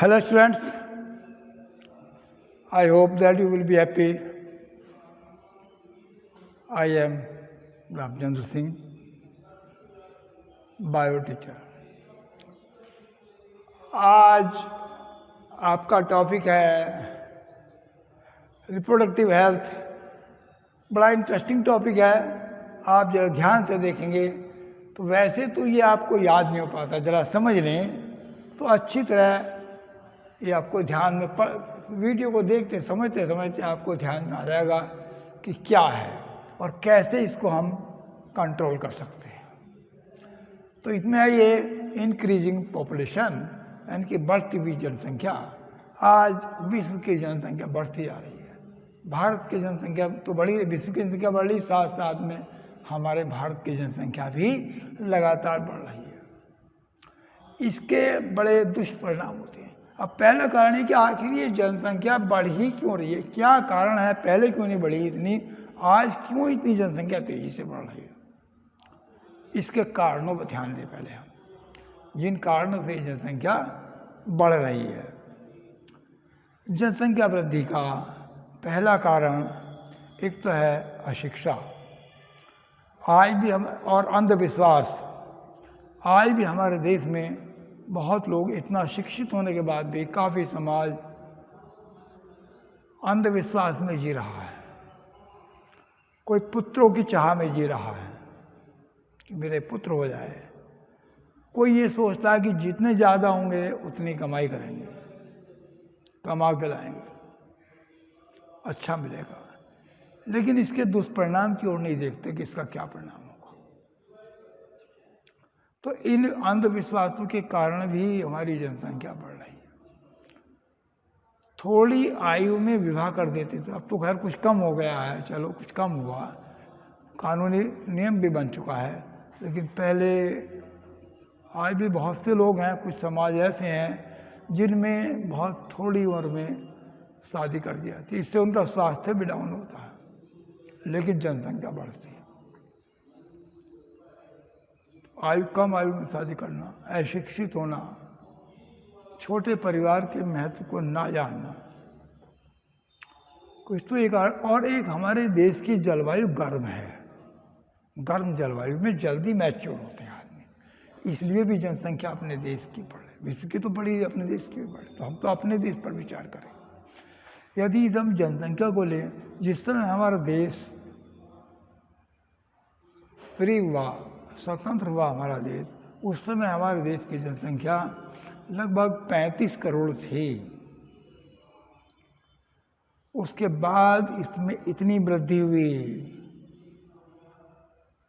Hello students, I hope that you will be happy. I am Ramchandra Singh, bio teacher. आज आपका topic है reproductive health. बड़ा interesting topic है। आप जरा ध्यान से देखेंगे तो वैसे तो ये आपको याद नहीं हो पाता, ज़रा समझ लें तो अच्छी तरह ये आपको ध्यान में वीडियो को देखते समझते समझते आपको ध्यान में आ जाएगा कि क्या है और कैसे इसको हम कंट्रोल कर सकते हैं। तो इसमें है ये इंक्रीजिंग पॉपुलेशन, यानी कि बढ़ती हुई जनसंख्या। आज विश्व की जनसंख्या बढ़ती जा रही है। भारत की जनसंख्या तो बढ़ी, विश्व की जनसंख्या बढ़ रही, साथ साथ में हमारे भारत की जनसंख्या भी लगातार बढ़ रही है। इसके बड़े दुष्परिणाम होते हैं। अब पहला कारण है कि आखिर ये जनसंख्या बढ़ ही क्यों रही है, क्या कारण है, पहले क्यों नहीं बढ़ी इतनी, आज क्यों इतनी जनसंख्या तेजी से बढ़ रही है। इसके कारणों पर ध्यान दें पहले हम, जिन कारणों से जनसंख्या बढ़ रही है। जनसंख्या वृद्धि का पहला कारण एक तो है अशिक्षा। आज भी हम और अंधविश्वास। आज भी हमारे देश में बहुत लोग इतना शिक्षित होने के बाद भी काफ़ी समाज अंधविश्वास में जी रहा है। कोई पुत्रों की चाह में जी रहा है कि मेरे पुत्र हो जाए। कोई ये सोचता है कि जितने ज़्यादा होंगे उतनी कमाई करेंगे, कमा के लाएंगे, अच्छा मिलेगा। लेकिन इसके दुष्परिणाम की ओर नहीं देखते कि इसका क्या परिणाम होगा। तो इन अंधविश्वासों के कारण भी हमारी जनसंख्या बढ़ रही है। थोड़ी आयु में विवाह कर देते थे, अब तो खैर कुछ कम हो गया है, चलो कुछ कम हुआ, कानूनी नियम भी बन चुका है। लेकिन पहले आज भी बहुत से लोग हैं, कुछ समाज ऐसे हैं जिनमें बहुत थोड़ी उम्र में शादी कर दिया जाती है। इससे उनका स्वास्थ्य भी डाउन होता है, लेकिन जनसंख्या बढ़ती है। कम आयु में शादी करना, अशिक्षित होना, छोटे परिवार के महत्व को ना जानना, कुछ तो एक और एक हमारे देश की जलवायु गर्म है। गर्म जलवायु में जल्दी मैच्योर होते हैं आदमी, इसलिए भी जनसंख्या अपने देश की बढ़े। विश्व की तो बढ़ी, अपने देश की भी बढ़े। तो हम तो अपने देश पर विचार करें। यदि हम जनसंख्या को लें, जिस समय हमारा देश फ्री हुआ, स्वतंत्र हुआ हमारा देश, उस समय हमारे देश की जनसंख्या लगभग 35 करोड़ थी। उसके बाद इसमें इतनी वृद्धि हुई,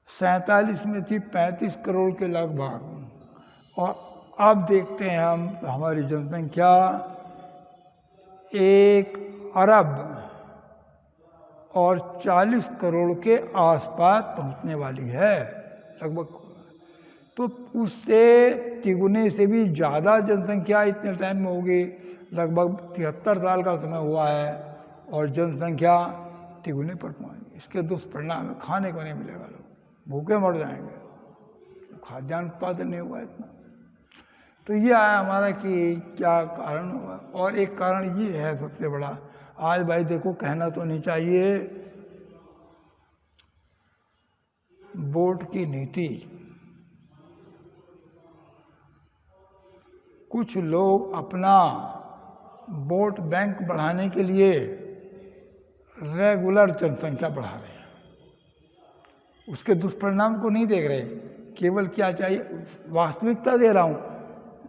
47 में थी 35 करोड़ के लगभग, और अब देखते हैं हम तो हमारी जनसंख्या 1 अरब और 40 करोड़ के आसपास पहुंचने वाली है लगभग। तो उससे तिगुने से भी ज़्यादा जनसंख्या इतने टाइम में होगी। लगभग 73 साल का समय हुआ है और जनसंख्या तिगुने पर पहुंची। इसके दुष्परिणाम है, खाने को नहीं मिलेगा, लोग भूखे मर जाएंगे, खाद्यान्न उत्पादन नहीं हुआ इतना। तो ये आया हमारा कि क्या कारण हुआ। और एक कारण ये है सबसे बड़ा, आज भाई देखो, कहना तो नहीं चाहिए, वोट की नीति। कुछ लोग अपना वोट बैंक बढ़ाने के लिए रेगुलर जनसंख्या बढ़ा रहे हैं, उसके दुष्परिणाम को नहीं देख रहे। केवल क्या चाहिए, वास्तविकता दे रहा हूँ,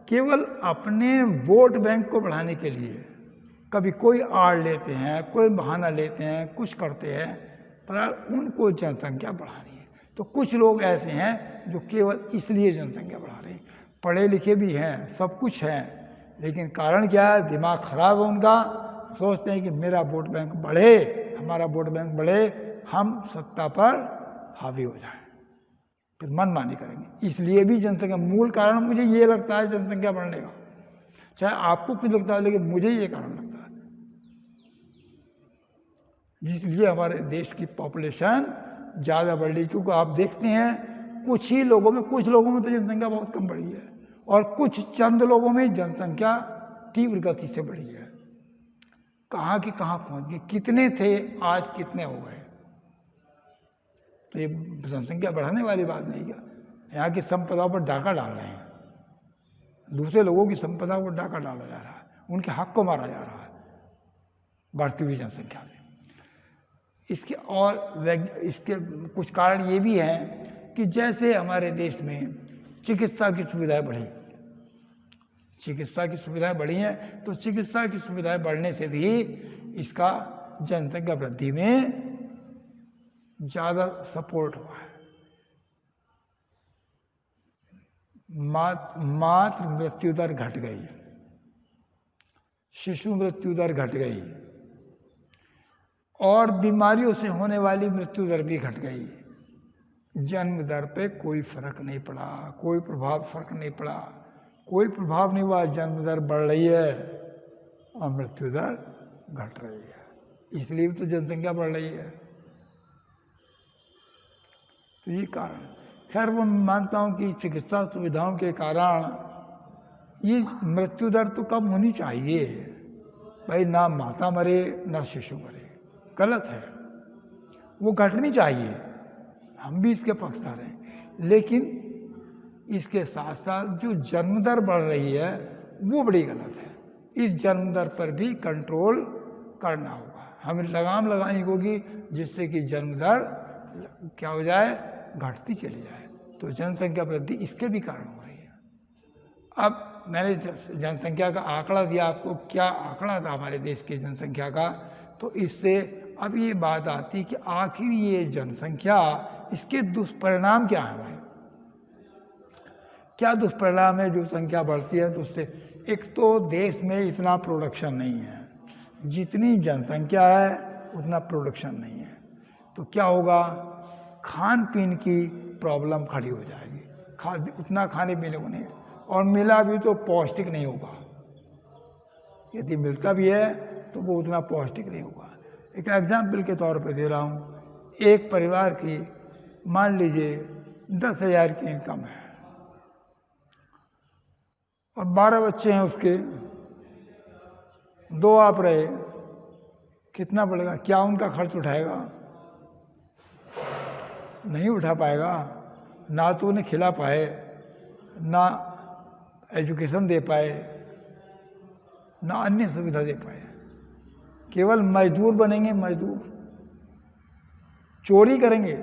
केवल अपने वोट बैंक को बढ़ाने के लिए कभी कोई आड़ लेते हैं, कोई बहाना लेते हैं, कुछ करते हैं, पर उनको जनसंख्या बढ़ानी है। तो कुछ लोग ऐसे हैं जो केवल इसलिए जनसंख्या बढ़ा रहे हैं। पढ़े लिखे भी हैं, सब कुछ हैं, लेकिन कारण क्या है, दिमाग खराब है उनका। सोचते हैं कि मेरा वोट बैंक बढ़े, हमारा वोट बैंक बढ़े, हम सत्ता पर हावी हो जाएं, फिर मनमानी करेंगे। इसलिए भी जनसंख्या, मूल कारण मुझे ये लगता है जनसंख्या बढ़ने का, चाहे आपको कुछ लगता है, लेकिन मुझे ये कारण लगता है, जिसलिए हमारे देश की पॉपुलेशन ज़्यादा बढ़ रही। क्योंकि आप देखते हैं कुछ लोगों में तो जनसंख्या बहुत कम बढ़ी है, और कुछ चंद लोगों में जनसंख्या तीव्र गति से बढ़ी है। कहाँ की कहाँ पहुँच गई, कितने थे आज कितने हो गए। तो ये जनसंख्या बढ़ाने वाली बात नहीं क्या, यहाँ की संपदा पर डाका डाल रहे हैं, दूसरे लोगों की संपदा पर डाका डाला जा रहा है, उनके हक को मारा जा रहा है बढ़ती हुई जनसंख्या से। इसके कुछ कारण ये भी हैं कि जैसे हमारे देश में चिकित्सा की सुविधाएं बढ़ी, चिकित्सा की सुविधाएं बढ़ी हैं, तो चिकित्सा की सुविधाएं बढ़ने से भी इसका जनसंख्या वृद्धि में ज़्यादा सपोर्ट हुआ है। मातृ मृत्यु दर घट गई, शिशु मृत्यु दर घट गई, और बीमारियों से होने वाली मृत्यु दर भी घट गई। जन्म दर पे कोई फर्क नहीं पड़ा, कोई फर्क नहीं पड़ा, कोई प्रभाव नहीं हुआ। जन्म दर बढ़ रही है और मृत्यु दर घट रही है, इसलिए तो जनसंख्या बढ़ रही है। तो ये कारण, खैर वो मानता हूँ कि चिकित्सा सुविधाओं के कारण ये मृत्यु दर तो कम होनी चाहिए भाई, ना माता मरे ना शिशु मरे, गलत है, वो घटनी चाहिए, हम भी इसके पक्षधर हैं। लेकिन इसके साथ साथ जो जन्म दर बढ़ रही है वो बड़ी गलत है। इस जन्म दर पर भी कंट्रोल करना होगा, हमें लगाम लगानी होगी जिससे कि जन्म दर क्या हो जाए, घटती चली जाए। तो जनसंख्या वृद्धि इसके भी कारण हो रही है। अब मैंने जनसंख्या का आंकड़ा दिया आपको, क्या आंकड़ा था हमारे देश की जनसंख्या का, तो इससे अब ये बात आती कि आखिर ये जनसंख्या, इसके दुष्परिणाम क्या है भाई, क्या दुष्परिणाम है जो संख्या बढ़ती है तो उससे। एक तो देश में इतना प्रोडक्शन नहीं है, जितनी जनसंख्या है उतना प्रोडक्शन नहीं है, तो क्या होगा, खान पीन की प्रॉब्लम खड़ी हो जाएगी, उतना खाने पीने को नहीं, और मिला भी तो पौष्टिक नहीं होगा, यदि मिलता भी है तो वो उतना पौष्टिक नहीं होगा। एक एग्जाम्पल के तौर पे दे रहा हूँ, एक परिवार की मान लीजिए 10,000 की इनकम है और 12 बच्चे हैं उसके, 2 आप रहे, कितना पड़ेगा, क्या उनका खर्च उठाएगा, नहीं उठा पाएगा, ना तो उन्हें खिला पाए, ना एजुकेशन दे पाए, ना अन्य सुविधा दे पाए, केवल मजदूर बनेंगे, मजदूर चोरी करेंगे,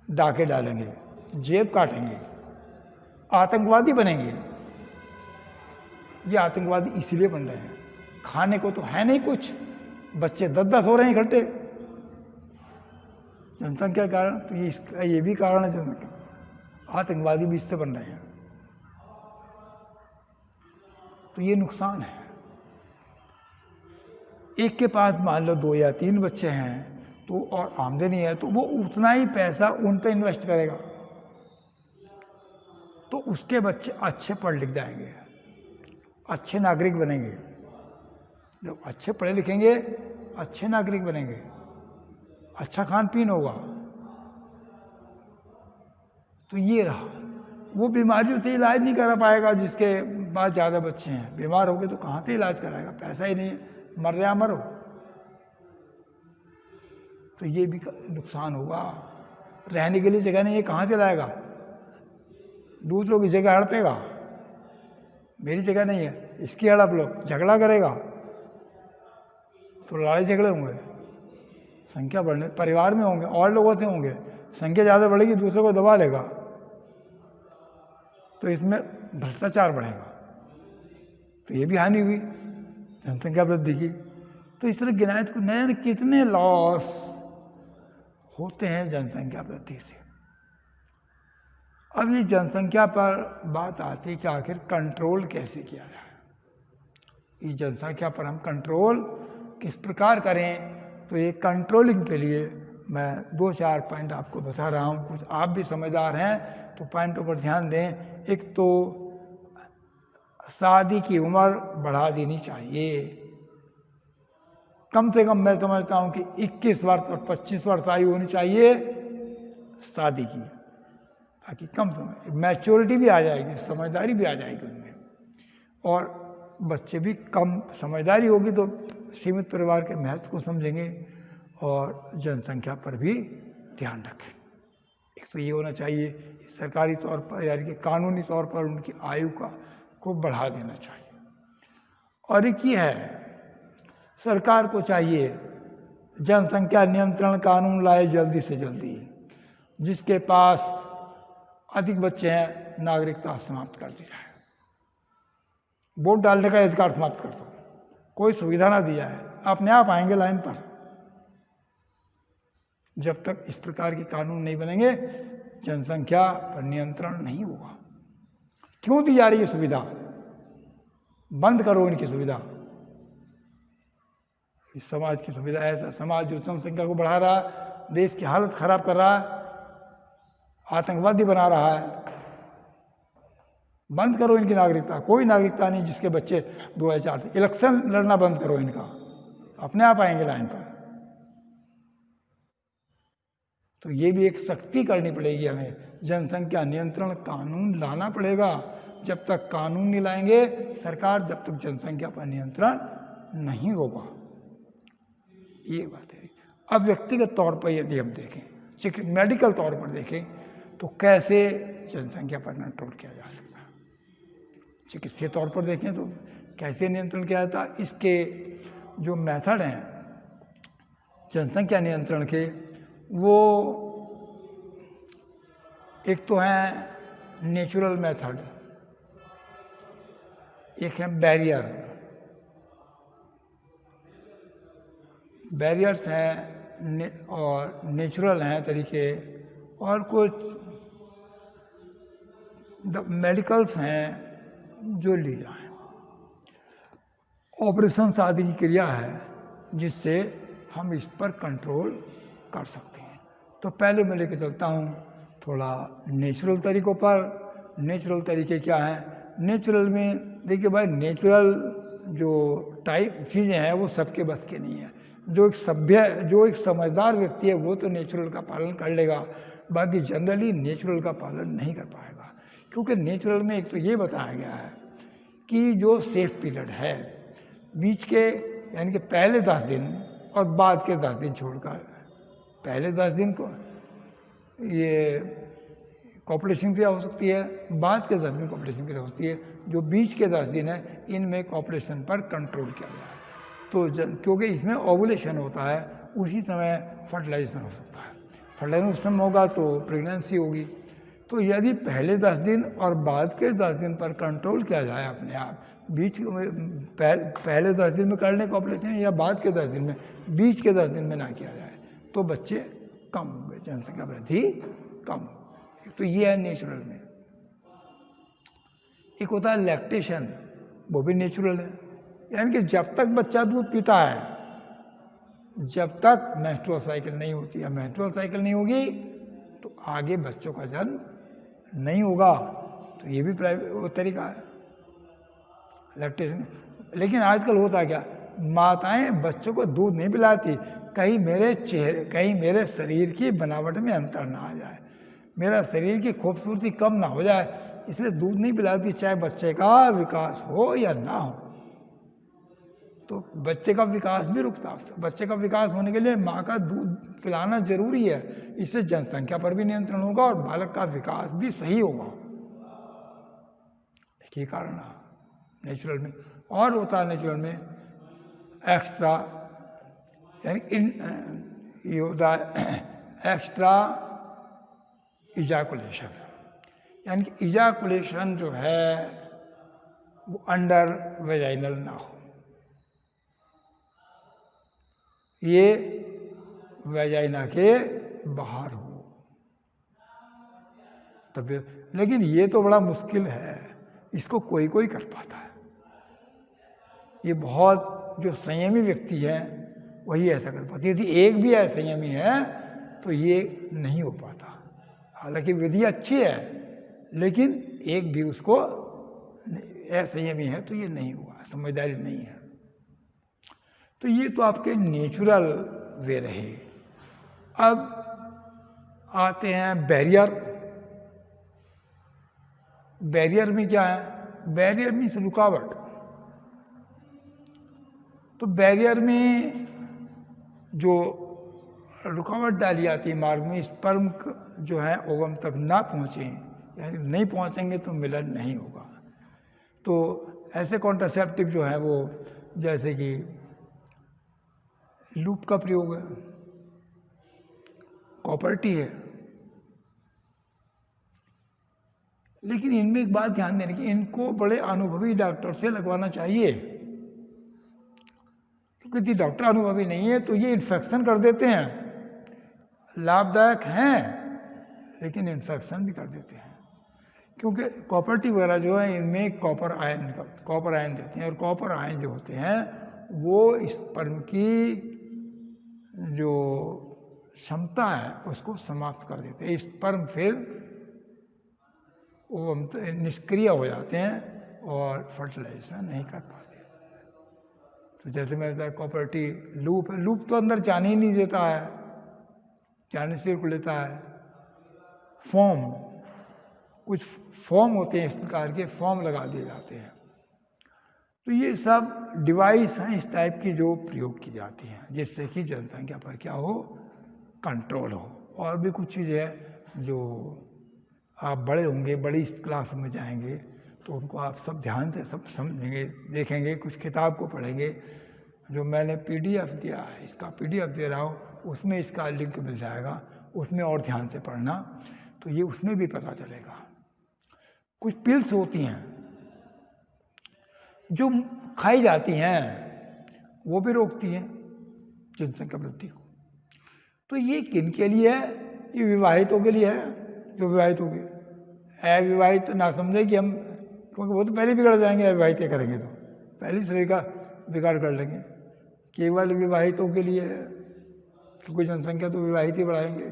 डाके डालेंगे, जेब काटेंगे, आतंकवादी बनेंगे। ये आतंकवादी इसलिए बन रहे हैं, खाने को तो है नहीं कुछ, बच्चे 10-10 हो रहे हैं इकट्ठे जनसंख्या के कारण। तो ये भी कारण है जनसंख्या, आतंकवादी भी इससे बन रहे हैं, तो ये नुकसान है। एक के पास मान लो 2 या 3 बच्चे हैं तो और आमदनी है, तो वो उतना ही पैसा उन पे इन्वेस्ट करेगा, तो उसके बच्चे अच्छे पढ़ लिख जाएंगे, अच्छे नागरिक बनेंगे। जब अच्छे पढ़े लिखेंगे अच्छे नागरिक बनेंगे, अच्छा खान पीन होगा, तो ये रहा। वो बीमारियों से इलाज नहीं करा पाएगा जिसके पास ज़्यादा बच्चे हैं, बीमार हो गए तो कहाँ से इलाज कराएगा, पैसा ही नहीं है, मर रहा मरो, तो ये भी नुकसान होगा। रहने के लिए जगह नहीं है, कहाँ से लाएगा, दूसरों की जगह हड़पेगा, मेरी जगह नहीं है इसकी हड़प लो, झगड़ा करेगा तो लड़ाई झगड़े होंगे, संख्या बढ़ने, परिवार में होंगे और लोगों से होंगे, संख्या ज़्यादा बढ़ेगी दूसरे को दबा लेगा, तो इसमें भ्रष्टाचार बढ़ेगा, तो ये भी हानि हुई जनसंख्या वृद्धि की। तो इस तरह गिनायत को नए कितने लॉस होते हैं जनसंख्या वृद्धि से। अब ये जनसंख्या पर बात आती है कि आखिर कंट्रोल कैसे किया जाए, इस जनसंख्या पर हम कंट्रोल किस प्रकार करें। तो ये कंट्रोलिंग के लिए मैं 2-4 पॉइंट आपको बता रहा हूँ, कुछ आप भी समझदार हैं तो पॉइंटों पर ध्यान दें। एक तो शादी की उम्र बढ़ा देनी चाहिए, कम से कम मैं समझता हूँ कि 21 वर्ष और 25 वर्ष आयु होनी चाहिए शादी की, ताकि कम समय मैच्योरिटी भी आ जाएगी, समझदारी भी आ जाएगी उनमें। और बच्चे भी कम समझदारी होगी तो सीमित परिवार के महत्व को समझेंगे और जनसंख्या पर भी ध्यान रखें। एक तो ये होना चाहिए सरकारी तौर पर यानी कि कानूनी तौर पर उनकी आयु को बढ़ा देना चाहिए। और एक ये है सरकार को चाहिए जनसंख्या नियंत्रण कानून लाए जल्दी से जल्दी। जिसके पास अधिक बच्चे हैं नागरिकता समाप्त कर दी जाए, वोट डालने का अधिकार समाप्त कर दो, कोई सुविधा ना दी जाए, अपने आप आएंगे लाइन पर। जब तक इस प्रकार के कानून नहीं बनेंगे जनसंख्या पर नियंत्रण नहीं होगा। क्यों दी जा रही है सुविधा? बंद करो इनकी सुविधा। इस समाज की सुविधा, ऐसा समाज जो जनसंख्या को बढ़ा रहा है, देश की हालत खराब कर रहा है, आतंकवादी बना रहा है, बंद करो इनकी नागरिकता। कोई नागरिकता नहीं जिसके बच्चे 2004 इलेक्शन लड़ना बंद करो इनका, अपने आप आएंगे लाइन पर। तो ये भी एक सख्ती करनी पड़ेगी हमें, जनसंख्या नियंत्रण कानून लाना पड़ेगा। जब तक कानून नहीं लाएंगे सरकार, जब तक जनसंख्या पर नियंत्रण नहीं होगा। ये बात है। अब व्यक्तिगत तौर पर यदि हम देखें, मेडिकल तौर पर देखें, तो कैसे जनसंख्या पर कंट्रोल किया जा सकता है। चिकित्सीय तौर पर देखें तो कैसे नियंत्रण किया जाता है। इसके जो मेथड हैं जनसंख्या नियंत्रण के, वो एक तो है नेचुरल मेथड, एक है बैरियर्स हैं और नेचुरल हैं तरीके, और कुछ मेडिकल्स हैं जो लीला है। ऑपरेशन आदि की क्रिया है जिससे हम इस पर कंट्रोल कर सकते हैं। तो पहले मैं लेके चलता हूँ थोड़ा नेचुरल तरीकों पर। नेचुरल तरीके क्या हैं? नेचुरल में देखिए भाई, नेचुरल जो टाइप चीज़ें हैं वो सबके बस के नहीं है। जो एक समझदार व्यक्ति है वो तो नेचुरल का पालन कर लेगा, बाकी जनरली नेचुरल का पालन नहीं कर पाएगा। क्योंकि नेचुरल में एक तो ये बताया गया है कि जो सेफ पीरियड है बीच के, यानी कि पहले 10 दिन और बाद के 10 दिन छोड़कर, पहले 10 दिन को ये कॉपुलेशन क्रिया हो सकती है, बाद के 10 दिन कॉपुलेशन क्रिया हो सकती है। जो बीच के 10 दिन है इनमें कॉपुलेशन पर कंट्रोल किया गया है। तो क्योंकि इसमें ओवुलेशन होता है, उसी समय फर्टिलाइजेशन हो सकता है। फर्टिलाइजेशन होगा तो प्रेगनेंसी होगी। तो यदि पहले 10 दिन और बाद के 10 दिन पर कंट्रोल किया जाए अपने आप, बीच में पहले 10 दिन में कर लें कॉपुलेशन, या बाद के 10 दिन में, बीच के 10 दिन में ना किया जाए, तो बच्चे कम होंगे, जनसंख्या वृद्धि कम होगी। तो ये है नेचुरल में। एक होता है लैक्टेशन, वो भी नेचुरल है, यानी कि जब तक बच्चा दूध पीता है, जब तक मेंस्ट्रुअल साइकिल नहीं होती है, मेंस्ट्रुअल साइकिल नहीं होगी तो आगे बच्चों का जन्म नहीं होगा। तो ये भी वो तरीका है लैक्टेशन। लेकिन आजकल होता क्या, माताएं बच्चों को दूध नहीं पिलाती, कहीं मेरे शरीर की बनावट में अंतर ना आ जाए, मेरा शरीर की खूबसूरती कम ना हो जाए, इसलिए दूध नहीं पिलाती, चाहे बच्चे का विकास हो या ना हो। तो बच्चे का विकास भी रुकता है। बच्चे का विकास होने के लिए माँ का दूध पिलाना जरूरी है, इससे जनसंख्या पर भी नियंत्रण होगा और बालक का विकास भी सही होगा। एक ही कारण है नेचुरल में। और होता है नेचुरल में एक्स्ट्रा, यानी ये होता है एक्स्ट्रा इजाकुलेशन, यानी कि इजाकुलेशन जो है वो अंडर वेजाइनल ना हो, ये वेजाइना के बाहर हो तब। लेकिन ये तो बड़ा मुश्किल है, इसको कोई कोई कर पाता है। ये बहुत जो संयमी व्यक्ति है वही ऐसा कर पाती है। यदि एक भी असंयमी है तो ये नहीं हो पाता। हालांकि विधि अच्छी है, लेकिन एक भी उसको असंयमी है तो ये नहीं हुआ, समझदारी नहीं है। तो ये तो आपके नेचुरल वे रहे। अब आते हैं बैरियर। बैरियर में क्या है? बैरियर मीन्स रुकावट। तो बैरियर में जो रुकावट डाली जाती है मार्ग में, स्पर्म जो है ओवम तक ना पहुँचे, यानी नहीं पहुँचेंगे तो मिलन नहीं होगा। तो ऐसे कॉन्ट्रासेप्टिव जो है वो जैसे कि लूप का प्रयोग है, कॉपर टी है। लेकिन इनमें एक बात ध्यान देने की, इनको बड़े अनुभवी डॉक्टर से लगवाना चाहिए, क्योंकि यदि डॉक्टर अनुभवी नहीं है तो ये इन्फेक्शन कर देते हैं। लाभदायक हैं लेकिन इन्फेक्शन भी कर देते हैं, क्योंकि कॉपर टी वगैरह जो है इनमें कॉपर आयन देते हैं, और कॉपर आयन जो होते हैं वो स्पर्म की जो क्षमता है उसको समाप्त कर देते हैं। स्पर्म फिर वो निष्क्रिय हो जाते हैं और फर्टिलाइजेशन नहीं कर पाते। तो जैसे मैं बताया कॉपर टी लूप है, लूप तो अंदर जाने ही नहीं देता है, जाने से रुक लेता है। फॉर्म, कुछ फॉर्म होते हैं इस प्रकार के, फॉर्म लगा दिए जाते हैं। तो ये सब डिवाइस हैं इस टाइप की जो प्रयोग की जाती हैं, जिससे कि जनसंख्या पर क्या हो, कंट्रोल हो। और भी कुछ चीज़ें हैं जो आप बड़े होंगे, बड़ी क्लास में जाएंगे तो उनको आप सब ध्यान से सब समझेंगे, देखेंगे, कुछ किताब को पढ़ेंगे। जो मैंने PDF दिया है, इसका PDF दे रहा हूँ, उसमें इसका लिंक मिल जाएगा, उसमें और ध्यान से पढ़ना, तो ये उसमें भी पता चलेगा। कुछ पिल्स होती हैं जो खाई जाती हैं, वो भी रोकती हैं जनसंख्या वृद्धि को। तो ये किन के लिए है? ये विवाहितों के लिए है, जो विवाहित हो गए। अविवाहित ना समझे कि हम, क्योंकि वो तो पहले बिगड़ जाएंगे, अविवाहित करेंगे तो पहले शरीर का बिगाड़ कर लेंगे। केवल विवाहितों के लिए है, क्योंकि जनसंख्या तो विवाहित ही बढ़ाएंगे।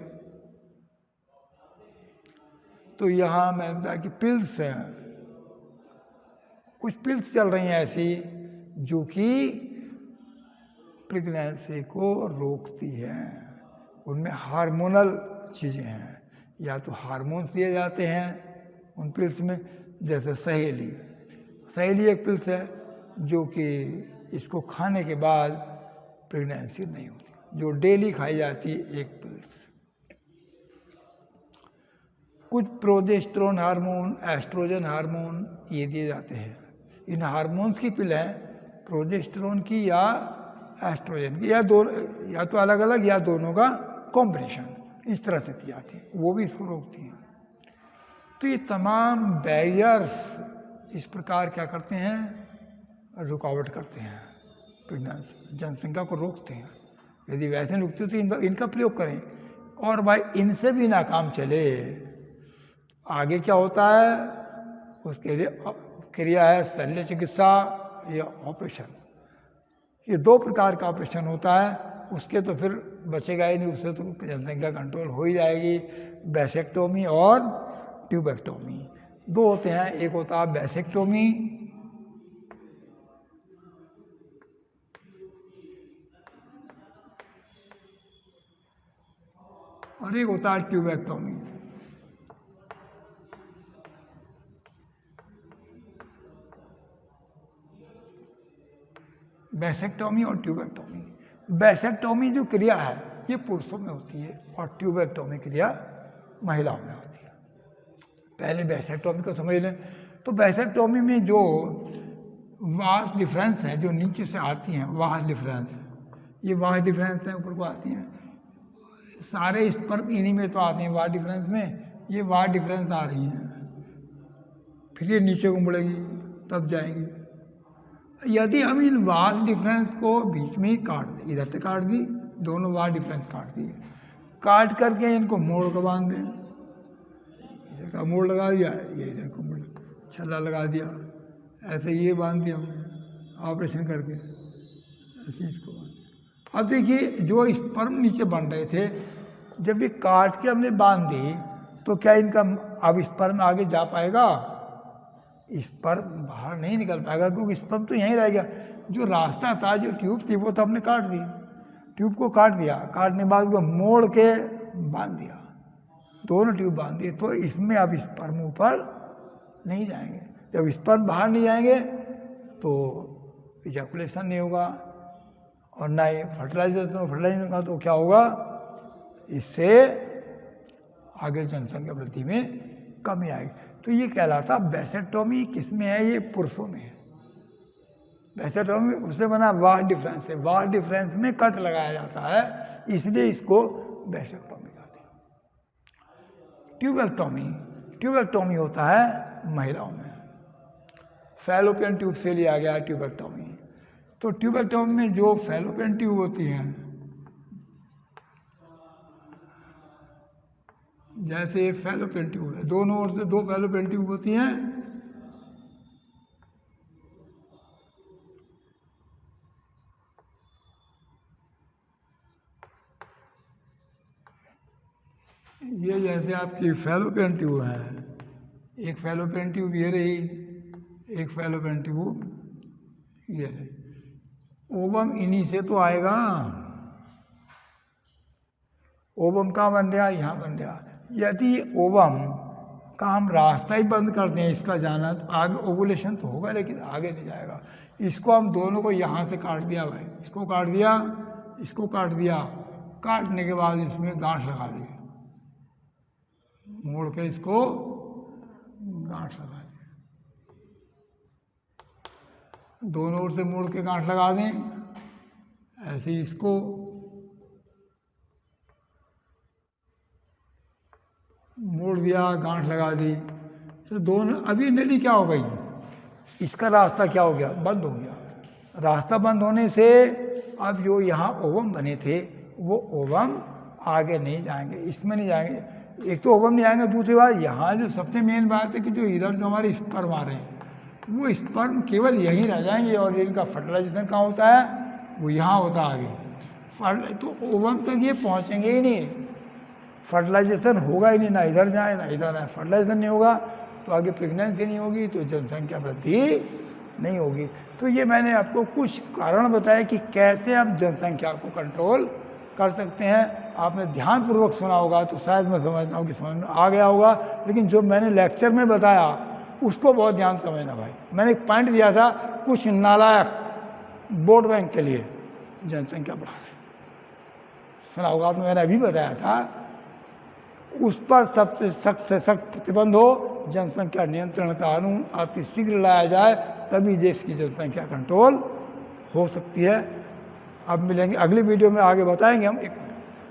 तो यहाँ मैंने बताया कि पिल्स हैं, कुछ पिल्स चल रही हैं ऐसी जो कि प्रेगनेंसी को रोकती हैं। उनमें हार्मोनल चीज़ें हैं, या तो हार्मोन्स दिए जाते हैं उन पिल्स में, जैसे सहेली एक पिल्स है जो कि इसको खाने के बाद प्रेगनेंसी नहीं होती, जो डेली खाई जाती है एक पिल्स। कुछ प्रोजेस्टेरोन हार्मोन, एस्ट्रोजन हार्मोन ये दिए जाते हैं। इन हार्मोन्स की पिल है, प्रोजेस्टेरोन की या एस्ट्रोजन की, या तो अलग अलग या दोनों का कॉम्बिनेशन, इस तरह से दी जाती है, वो भी इसको रोकती हैं। तो ये तमाम बैरियर्स इस प्रकार क्या करते हैं, रुकावट करते हैं, जनसंख्या को रोकते हैं। यदि वैसे रुकते तो इनका प्रयोग करें। और भाई इनसे भी नाकाम चले, आगे क्या होता है, उसके लिए क्रिया है शल्य चिकित्सा या ऑपरेशन। ये दो प्रकार का ऑपरेशन होता है, उसके तो फिर बचेगा ही नहीं, उससे तो जनसंख्या कंट्रोल हो ही जाएगी। वैसेक्टोमी और ट्यूबेक्टोमी दो होते हैं, एक होता है वैसेक्टोमी और एक होता है ट्यूबेक्टोमी। वैसेक्टोमी और ट्यूबेक्टोमी, वैसेक्टोमी जो क्रिया है ये पुरुषों में होती है और ट्यूबेक्टोमी क्रिया महिलाओं में होती है। पहले वैसेक्टोमी को समझ लें। तो वैसेक्टोमी में जो वास्ट डिफरेंस है जो नीचे से आती हैं, वास्ट डिफरेंस, ये वास्ट डिफरेंस है ऊपर को आती हैं, सारे स्पर्म इन्हीं में तो आते हैं वास्ट डिफरेंस में, ये वास्ट डिफरेंस आ रही हैं, फिर ये नीचे को मुड़ेगी तब जाएंगी। यदि हम इन वास्ट डिफरेंस को बीच में ही काट दें, इधर से काट दी, दोनों वास्ट डिफरेंस काट दिए, काट करके इनको मोड़ को बांध दें, इधर का मोड़ लगा दिया, ये इधर को मोड़ छल्ला लगा दिया, ऐसे ये बांध दिया हमने ऑपरेशन करके, ऐसे इसको बांध। अब देखिए जो स्पर्म नीचे बन रहे थे, जब ये काट के हमने बांध दी तो क्या इनका अब स्पर्म आगे जा पाएगा? स्पर्म बाहर नहीं निकल पाएगा, क्योंकि स्पर्म तो यहीं रह गया। जो रास्ता था, जो ट्यूब थी, वो तो हमने काट दी, ट्यूब को काट दिया, काटने के बाद उसको मोड़ के बांध दिया, दोनों ट्यूब बांध दिए, तो इसमें अब स्पर्म ऊपर नहीं जाएंगे। जब स्पर्म बाहर नहीं जाएंगे तो इजैकुलेशन नहीं होगा, और ना ही फर्टिलाइजेशन का, तो क्या होगा, इससे आगे जनसंख्या वृद्धि में कमी आएगी। तो ये कहलाता वैसेक्टोमी किस में है, ये पुरुषों में है। वैसेक्टोमी उससे बना वास्ट डिफरेंस है, वास्ट डिफरेंस में कट लगाया जाता है, इसलिए इसको वैसेक्टोमी कहते हैं। ट्यूबेक्टोमी होता है महिलाओं में, फैलोपियन ट्यूब से लिया गया ट्यूबेक्टोमी। तो ट्यूबेक्टोमी में जो फैलोपियन ट्यूब होती हैं, जैसे फैलोपियन ट्यूब है, दोनों ओर से 2 फैलोपियन ट्यूब होती हैं, ये जैसे आपकी फैलोपियन ट्यूब है, एक फैलोपियन ट्यूब ये रही, एक फैलोपियन ट्यूब ये रही। ओवम इन्हीं से तो आएगा, ओवम कहाँ बन गया, यहाँ बन गया। यदि ओवम का हम रास्ता ही बंद कर दें इसका जाना, तो आगे ओवुलेशन तो होगा लेकिन आगे नहीं जाएगा। इसको हम दोनों को यहाँ से काट दिया भाई, इसको काट दिया, इसको काट दिया, काटने के बाद इसमें गांठ लगा दी, मोड़ के इसको गांठ लगा दें, दोनों ओर से मोड़ के गांठ लगा दें, ऐसे ही इसको मोड़ दिया, गांठ लगा दी। तो दोनों, अभी नली क्या हो गई, इसका रास्ता क्या हो गया, बंद हो गया। रास्ता बंद होने से अब जो यहाँ ओवम बने थे वो ओवम आगे नहीं जाएंगे, इसमें नहीं जाएंगे। एक तो ओवम नहीं आएंगे, दूसरी बात यहाँ जो सबसे मेन बात है कि जो इधर जो हमारे स्पर्म आ रहे हैं वो स्पर्म केवल यहीं रह जाएंगे, और इनका फर्टिलाइजेशन कहाँ होता है, वो यहाँ होता है आगे। तो ओवम तक ये पहुँचेंगे ही नहीं, फर्टिलाइजेशन होगा ही नहीं, ना इधर जाए ना इधर आए। फर्टिलाइजेशन नहीं होगा तो आगे प्रेगनेंसी नहीं होगी, तो जनसंख्या वृद्धि नहीं होगी। तो ये मैंने आपको कुछ कारण बताए कि कैसे आप जनसंख्या को कंट्रोल कर सकते हैं। आपने ध्यानपूर्वक सुना होगा तो शायद मैं समझता हूँ कि समझ में आ गया होगा, लेकिन जो मैंने लेक्चर में बताया उसको बहुत ध्यान से समझना भाई। मैंने एक पॉइंट दिया था, कुछ नालायक वोट बैंक के लिए जनसंख्या बढ़ा रहे, सुना होगा आपने, मैंने अभी बताया था। उस पर सबसे सख्त से सख्त प्रतिबंध हो, जनसंख्या नियंत्रण कानून अति शीघ्र लाया जाए, तभी देश की जनसंख्या कंट्रोल हो सकती है। अब मिलेंगे अगली वीडियो में, आगे बताएंगे हम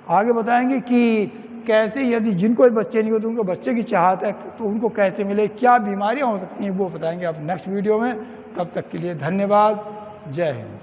आगे बताएंगे कि कैसे यदि जिनको बच्चे नहीं होते उनको बच्चे की चाहत है तो उनको कैसे मिले, क्या बीमारियां हो सकती हैं वो बताएंगे आप नेक्स्ट वीडियो में। तब तक के लिए धन्यवाद, जय हिंद।